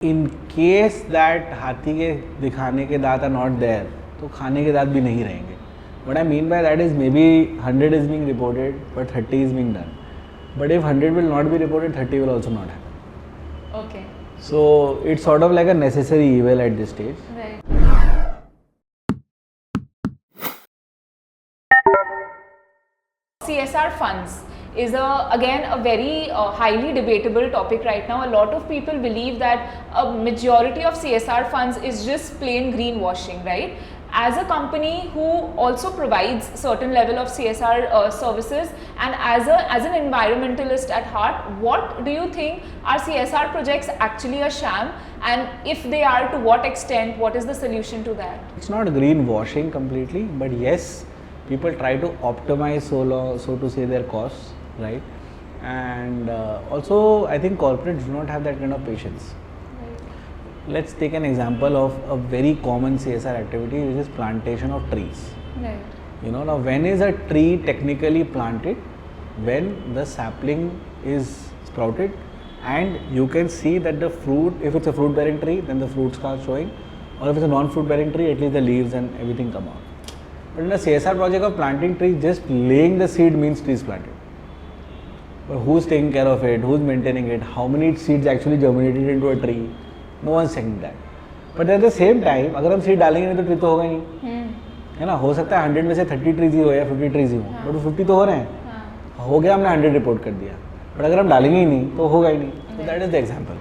In case that हाथी के दिखाने के दांत आर नॉट देयर, तो खाने के दांत भी नहीं रहेंगे. What I mean by that is maybe 100 is being reported, but 30 is being done. But if 100 will not be reported, 30 will also not happen. Okay. So it's sort of like a necessary evil at this stage. Right. CSR funds is again a very highly debatable topic right now. A lot of people believe that a majority of CSR funds is just plain greenwashing, right? As a company who also provides certain level of CSR services, and as an environmentalist at heart, what do you think are CSR projects actually a sham, and if they are, to what extent, what is the solution to that? It's not greenwashing completely, but yes, people try to optimize so to say their costs, right? And also I think corporates do not have that kind of patience. Let's take an example of a very common CSR activity, which is plantation of trees. Right. You know, now when is a tree technically planted? When the sapling is sprouted and you can see that the fruit, if it's a fruit bearing tree, then the fruits start showing, or if it's a non-fruit bearing tree, at least the leaves and everything come out. But in a CSR project of planting trees, just laying the seed means trees planted. But who's taking care of it? Who's maintaining it? How many seeds actually germinated into a tree? No one's checking that. But at the same time, अगर हम seed डालेंगे नहीं तो tree तो होगा ही नहीं, है ना. हो सकता है 100 में से 30 ट्रीज ही हो या 50 ट्रीज ही हो, बट वो 50 तो हो रहे हैं. हो गया, हमने 100 रिपोर्ट कर दिया, बट अगर हम डालेंगे ही नहीं तो होगा ही नहीं. So that is the example.